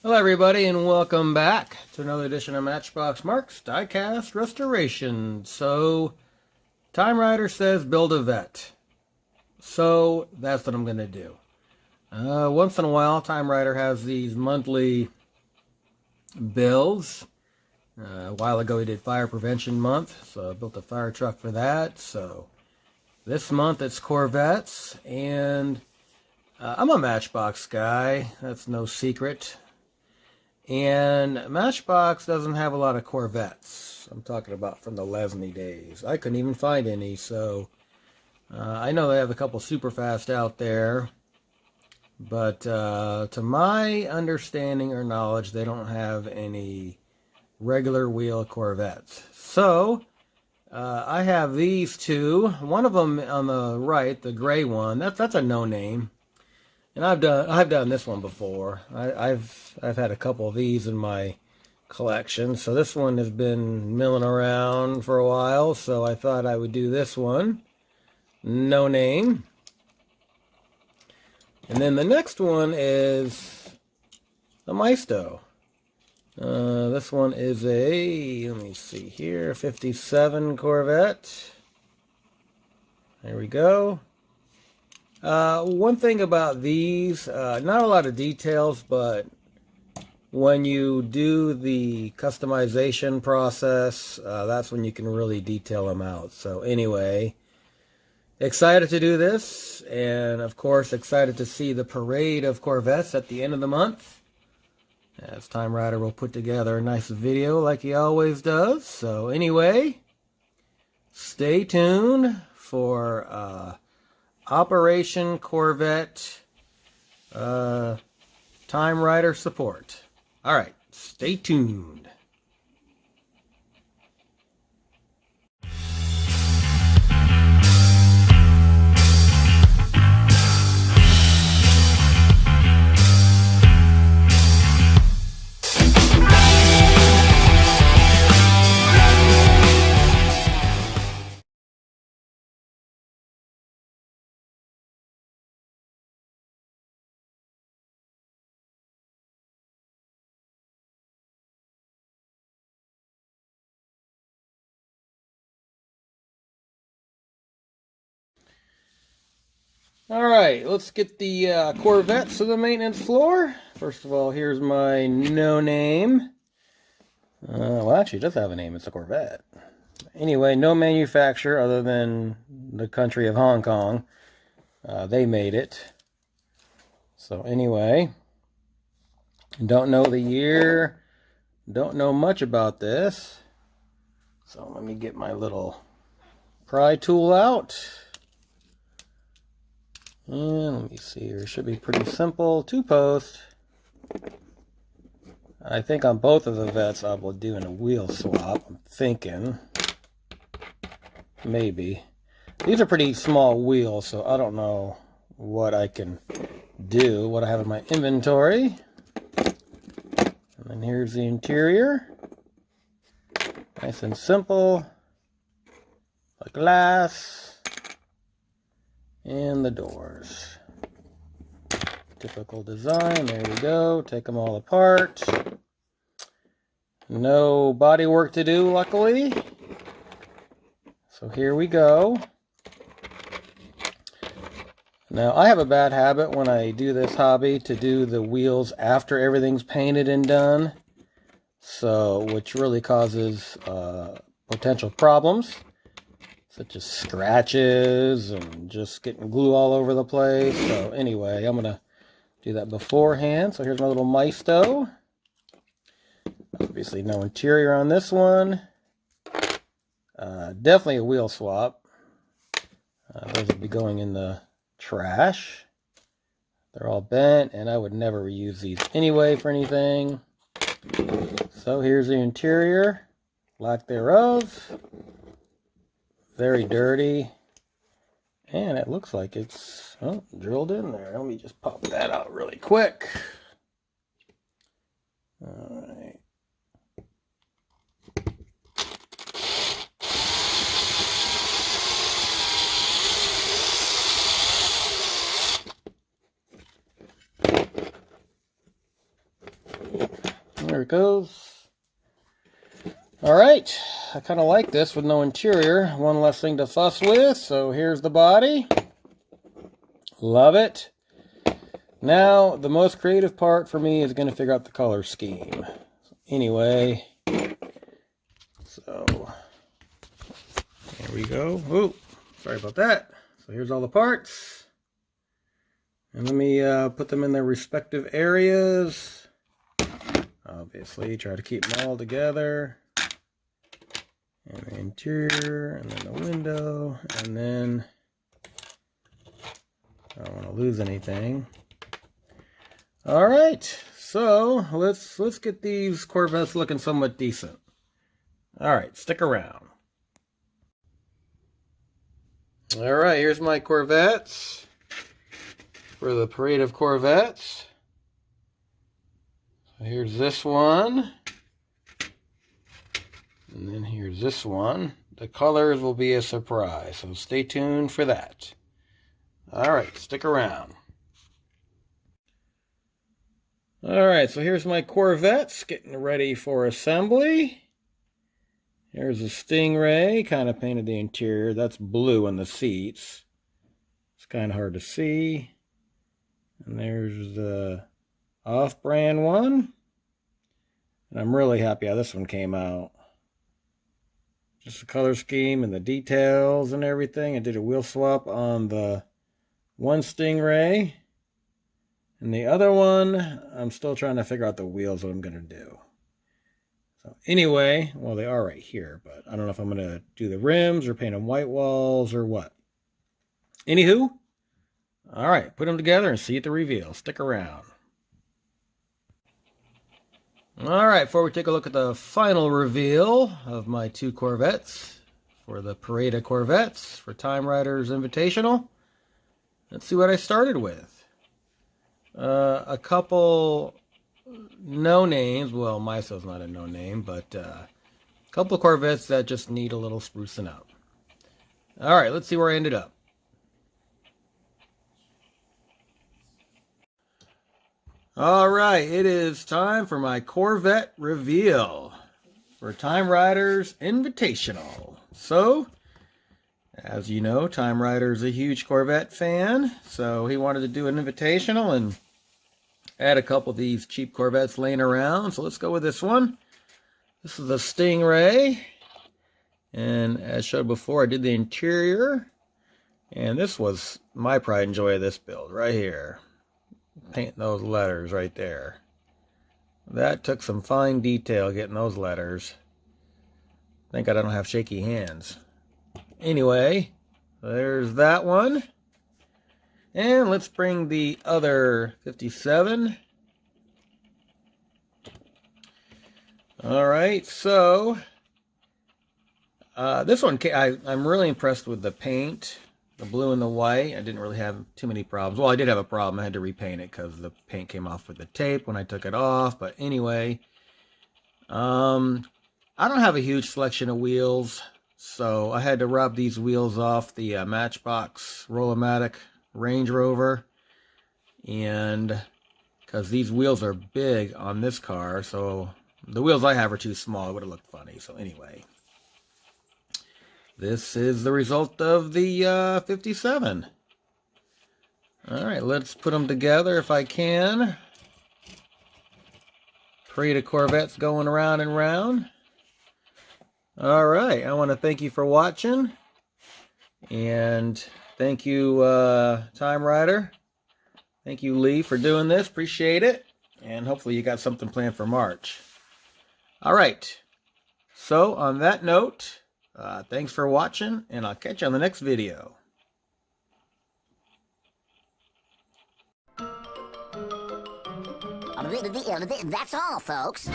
Hello everybody and welcome back to another edition of Matchbox Marks Diecast Restoration. So, Timerider says build a vet. So, that's what I'm going to do. Once in a while, Timerider has these monthly builds. A while ago he did Fire Prevention Month, so I built a fire truck for that. So, this month it's Corvettes, and I'm a Matchbox guy. That's no secret. And Matchbox doesn't have a lot of Corvettes. I'm talking about from the Lesney days. I couldn't even find any, so I know they have a couple super fast out there. But to my understanding or knowledge, they don't have any regular wheel Corvettes. So I have these two. One of them on the right, the gray one, that's a no-name. And I've done this one before. I've had a couple of these in my collection. So this one has been milling around for a while. So I thought I would do this one. No name. And then the next one is a Maisto. This one is a, let me see here, 57 Corvette. There we go. One thing about these, not a lot of details, but when you do the customization process, that's when you can really detail them out. So anyway, excited to do this, and of course excited to see the parade of Corvettes at the end of the month. As Timerider will put together a nice video like he always does. So anyway, stay tuned for Operation Corvette Timerider support. All right, stay tuned. All right, let's get the Corvettes to the maintenance floor. First of all, here's my no name. Well, actually, it does have a name. It's a Corvette. Anyway, no manufacturer other than the country of Hong Kong. They made it. So anyway, don't know the year. Don't know much about this. So let me get my little pry tool out. And let me see here. It should be pretty simple. 2-post. I think on both of the vets I will do a wheel swap. I'm thinking. Maybe. These are pretty small wheels, so I don't know what I can do, what I have in my inventory. And then here's the interior. Nice and simple. The glass. And the doors. Typical design. There we go. Take them all apart. No body work to do, luckily. So here we go. Now, I have a bad habit when I do this hobby to do the wheels after everything's painted and done. So, which really causes potential problems, such as scratches and just getting glue all over the place. So anyway, I'm going to do that beforehand. So here's my little Maisto. Obviously no interior on this one. Definitely a wheel swap. Those will be going in the trash. They're all bent, and I would never reuse these anyway for anything. So here's the interior. Lack thereof. Very dirty. And it looks like it's drilled in there. Let me just pop that out really quick. All right. There it goes. Alright, I kind of like this with no interior. One less thing to fuss with. So here's the body. Love it. Now, the most creative part for me is going to figure out the color scheme. Anyway, so there we go. Oh, sorry about that. So here's all the parts. And let me put them in their respective areas. Obviously, try to keep them all together. And the interior, and then the window, and then I don't want to lose anything. All right, so let's get these Corvettes looking somewhat decent. All right, stick around. All right, here's my Corvettes for the parade of Corvettes. So here's this one. And then here's this one. The colors will be a surprise, so stay tuned for that. Alright, stick around. Alright, so here's my Corvettes getting ready for assembly. Here's a Stingray, kind of painted the interior. That's blue on the seats. It's kind of hard to see. And there's the off-brand one. And I'm really happy how this one came out. Just the color scheme and the details and everything. I did a wheel swap on the one Stingray. And the other one, I'm still trying to figure out the wheels, what I'm going to do. So anyway, well, they are right here, but I don't know if I'm going to do the rims or paint them white walls or what. Anywho, all right, put them together and see at the reveal. Stick around. All right, before we take a look at the final reveal of my two Corvettes for the parade of Corvettes for Timeriders Invitational, let's see what I started with. A couple no names. Well, Miso's not a no name, but a couple of Corvettes that just need a little sprucing up. All right, let's see where I ended up. All right, it is time for my Corvette reveal for Timeriders Invitational. So, as you know, Timerider's a huge Corvette fan, so he wanted to do an Invitational and add a couple of these cheap Corvettes laying around. So let's go with this one. This is a Stingray, and as showed before, I did the interior, and this was my pride and joy of this build right here. Painting those letters right there. That took some fine detail getting those letters. Thank God I don't have shaky hands. Anyway, there's that one. And let's bring the other 57. Alright, so this one, I'm really impressed with the paint. The blue and the white. I didn't really have too many problems. Well, I did have a problem. I had to repaint it because the paint came off with the tape when I took it off. But anyway, I don't have a huge selection of wheels, so I had to rub these wheels off the Matchbox Roll-O-Matic Range Rover. And because these wheels are big on this car, so the wheels I have are too small. It would have looked funny. So anyway. This is the result of the 57. All right, let's put them together if I can. Parade of Corvettes going around and round. All right, I want to thank you for watching. And thank you, Time Rider. Thank you, Lee, for doing this. Appreciate it. And hopefully you got something planned for March. All right. So on that note, thanks for watching, and I'll catch you on the next video. That's all, folks.